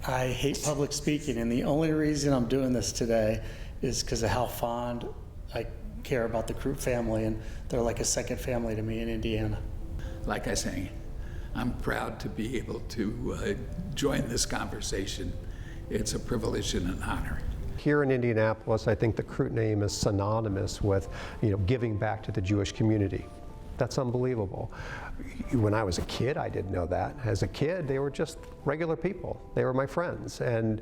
I hate public speaking, and the only reason I'm doing this today is because of how fond I care about the Kroot family, and they're like a second family to me in Indiana. Like I say, I'm proud to be able to join this conversation. It's a privilege and an honor. Here in Indianapolis, I think the Kroot name is synonymous with, giving back to the Jewish community. That's unbelievable. When I was a kid, I didn't know that. As a kid, they were just regular people. They were my friends, and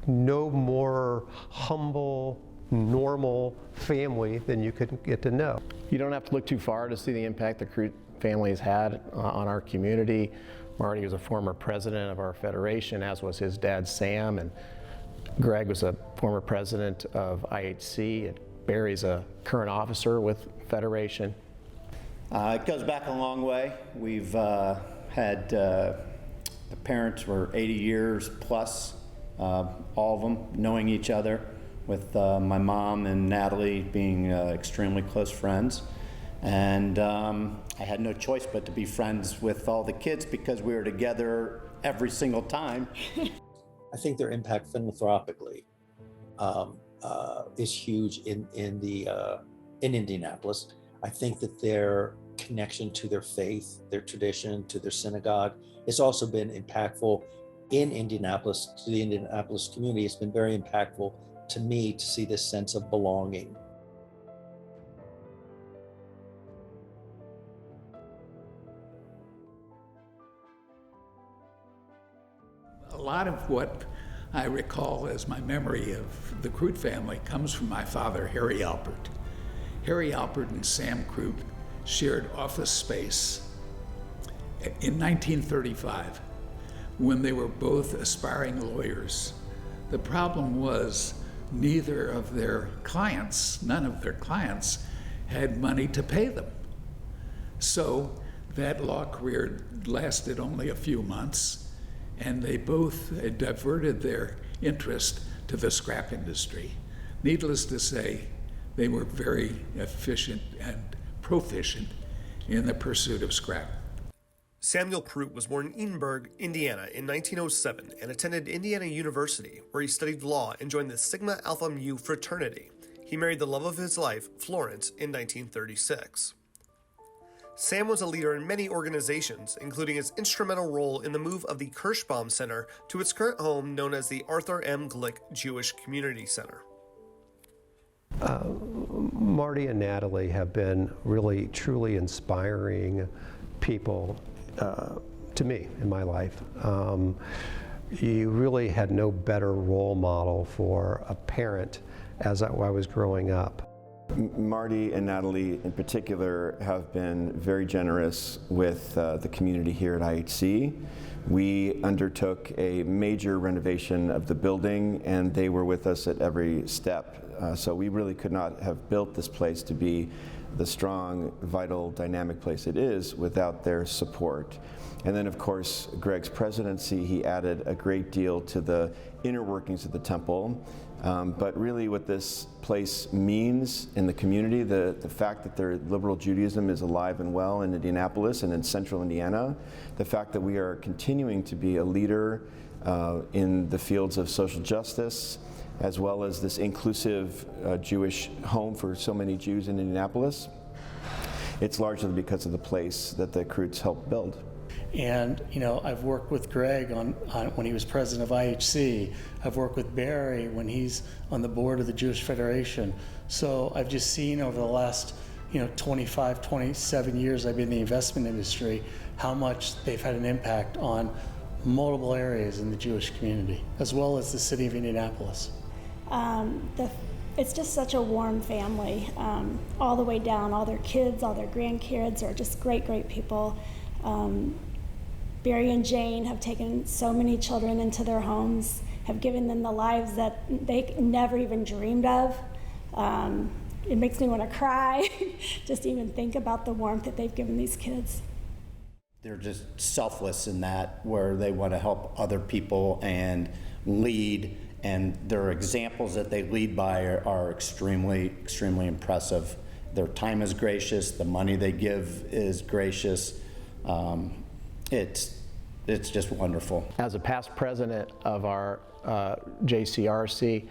no more humble, normal family than you could get to know. You don't have to look too far to see the impact the Kroot family has had on our community. Marty was a former president of our federation, as was his dad, Sam, and Greg was a former president of IHC, and Barry's a current officer with Federation. It goes back a long way. We've had, the parents were 80 years plus, all of them knowing each other, with my mom and Natalie being extremely close friends. And I had no choice but to be friends with all the kids because we were together every single time. I think their impact philanthropically is huge in Indianapolis. I think that their connection to their faith, their tradition, to their synagogue, it's also been impactful in Indianapolis, to the Indianapolis community. It's been very impactful to me to see this sense of belonging. A lot of what I recall as my memory of the Kroot family comes from my father, Harry ALPERT. Harry ALPERT and Sam Kroot shared office space in 1935 when they were both aspiring lawyers. The problem was neither of their clients, none of their clients, had money to pay them. So that law career lasted only a few months, and they both diverted their interest to the scrap industry. Needless to say, they were very efficient and proficient in the pursuit of scrap. Samuel Kroot was born in Edinburgh, Indiana in 1907 and attended Indiana University, where he studied law and joined the Sigma Alpha Mu fraternity. He married the love of his life, Florence, in 1936. Sam was a leader in many organizations, including his instrumental role in the move of the Kirschbaum Center to its current home known as the Arthur M. Glick Jewish Community Center. Marty and Natalie have been really, truly inspiring people to me in my life. You really had no better role model for a parent as I was growing up. Marty and Natalie in particular have been very generous with the community here at IHC. We undertook a major renovation of the building, and they were with us at every step. So we really could not have built this place to be the strong, vital, dynamic place it is without their support. And then, of course, Greg's presidency, he added a great deal to the inner workings of the temple. But really what this place means in the community, the fact that their liberal Judaism is alive and well in Indianapolis and in central Indiana, the fact that we are continuing to be a leader in the fields of social justice, as well as this inclusive Jewish home for so many Jews in Indianapolis, it's largely because of the place that the Kroots helped build. And I've worked with Greg on when he was president of IHC. I've worked with Barry when he's on the board of the Jewish Federation. So I've just seen over the last 25, 27 years I've been in the investment industry, how much they've had an impact on multiple areas in the Jewish community, as well as the city of Indianapolis. It's just such a warm family, all the way down. All their kids, all their grandkids are just great, great people. Barry and Jane have taken so many children into their homes, have given them the lives that they never even dreamed of. It makes me want to cry, just even think about the warmth that they've given these kids. They're just selfless in that, where they want to help other people and lead, and their examples that they lead by are extremely, extremely impressive. Their time is gracious, the money they give is gracious. it's just wonderful. As a past president of our JCRC,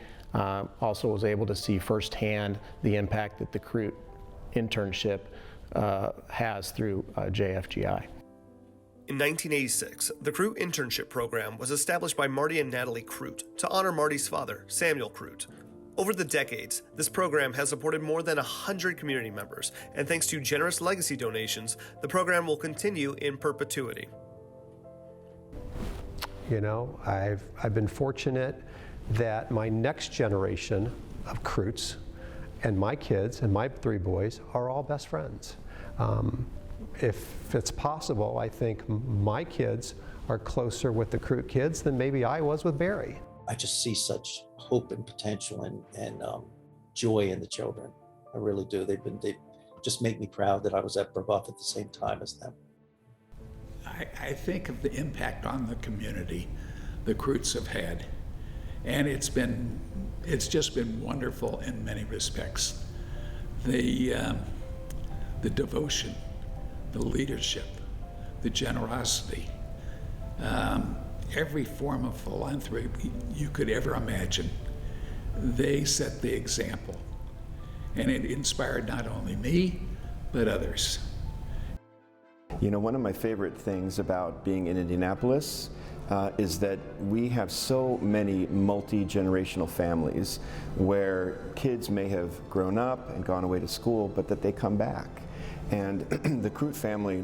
also was able to see firsthand the impact that the Kroot internship has through JFGI. In 1986, the Kroot internship program was established by Marty and Natalie Kroot to honor Marty's father, Samuel Kroot. Over the decades, this program has supported more than 100 community members, and thanks to generous legacy donations, the program will continue in perpetuity. You know, I've been fortunate that my next generation of Kroots and my kids and my 3 boys are all best friends. If it's possible, I think my kids are closer with the Kroot kids than maybe I was with Barry. I just see such hope and potential and joy in the children. I really do. They just make me proud that I was at Brebeuf at the same time as them. I think of the impact on the community the Kroots have had, and it's just been wonderful in many respects. The devotion, the leadership, the generosity, every form of philanthropy you could ever imagine. They set the example, and it inspired not only me, but others. You know, one of my favorite things about being in Indianapolis is that we have so many multi-generational families where kids may have grown up and gone away to school, but that they come back. And the Kroot family,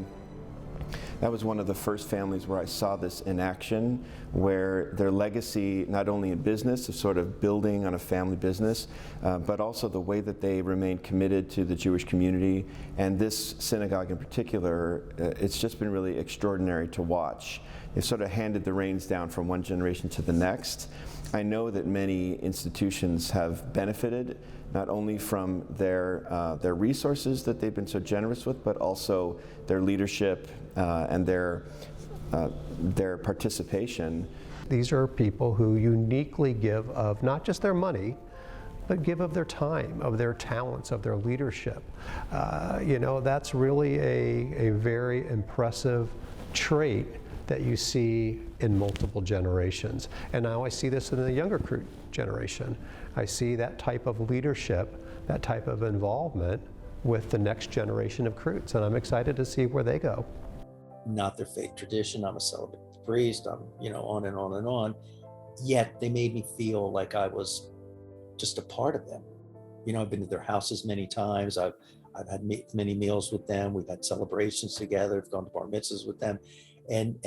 that was one of the first families where I saw this in action, where their legacy, not only in business, of sort of building on a family business, but also the way that they remained committed to the Jewish community. And this synagogue in particular, it's just been really extraordinary to watch. They sort of handed the reins down from one generation to the next. I know that many institutions have benefited not only from their resources that they've been so generous with, but also their leadership and their participation. These are people who uniquely give of not just their money, but give of their time, of their talents, of their leadership. You know, that's really a very impressive trait that you see in multiple generations. And now I see this in the younger Kroot generation. I see that type of leadership, that type of involvement with the next generation of Kroots, and I'm excited to see where they go. Not their faith tradition, I'm a celibate priest, I'm, you know, on and on and on. Yet they made me feel like I was just a part of them. You know, I've been to their houses many times, I've had many meals with them, we've had celebrations together, I've gone to bar mitzvahs with them, and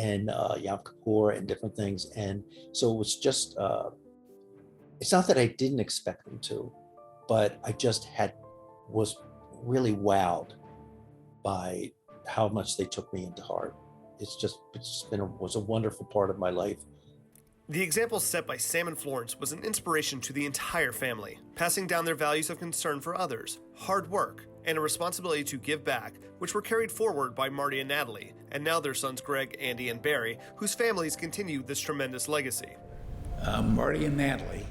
Yom Kippur and different things. And so it was just, it's not that I didn't expect them to, but I just was really wowed by how much they took me into heart. It's was a wonderful part of my life. The example set by Sam and Florence was an inspiration to the entire family, passing down their values of concern for others, hard work, and a responsibility to give back, which were carried forward by Marty and Natalie, and now their sons Greg, Andy, and Barry, whose families continue this tremendous legacy. Marty and Natalie,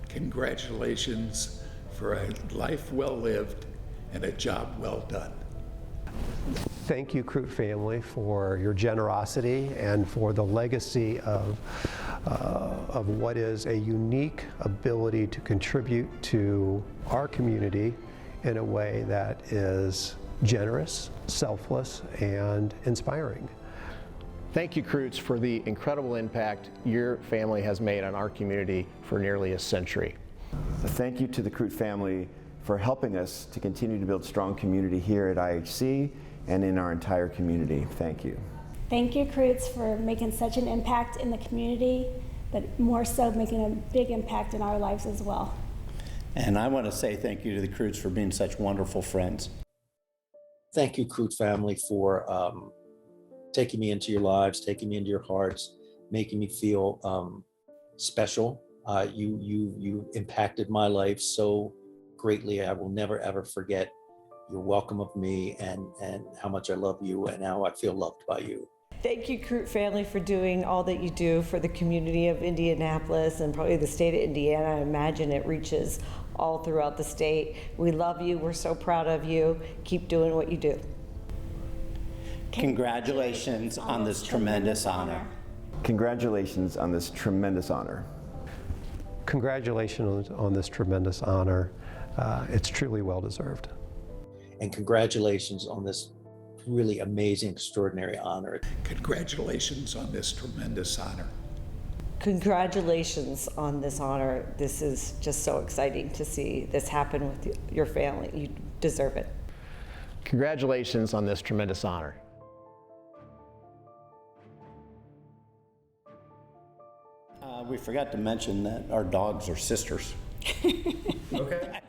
congratulations for a life well lived and a job well done. Thank you, Kroot family, for your generosity and for the legacy of what is a unique ability to contribute to our community in a way that is generous, selfless, and inspiring. Thank you, Kroots, for the incredible impact your family has made on our community for nearly a century. Thank you to the Kroot family for helping us to continue to build strong community here at IHC and in our entire community. Thank you. Thank you, Kroots, for making such an impact in the community, but more so making a big impact in our lives as well. And I want to say thank you to the Kroots for being such wonderful friends. Thank you, Kroot family, for taking me into your lives, taking me into your hearts, making me feel special. You impacted my life so greatly. I will never, ever forget your welcome of me and how much I love you and how I feel loved by you. Thank you, Kroot family, for doing all that you do for the community of Indianapolis and probably the state of Indiana. I imagine it reaches all throughout the state. We love you. We're so proud of you. Keep doing what you do. Congratulations on this tremendous honor. Congratulations on this tremendous honor. Congratulations on this tremendous honor. It's truly well-deserved. And congratulations on this really amazing, extraordinary honor. Congratulations on this tremendous honor. Congratulations on this honor. This is just so exciting to see this happen with your family. You deserve it. Congratulations on this tremendous honor. We forgot to mention that our dogs are sisters. Okay.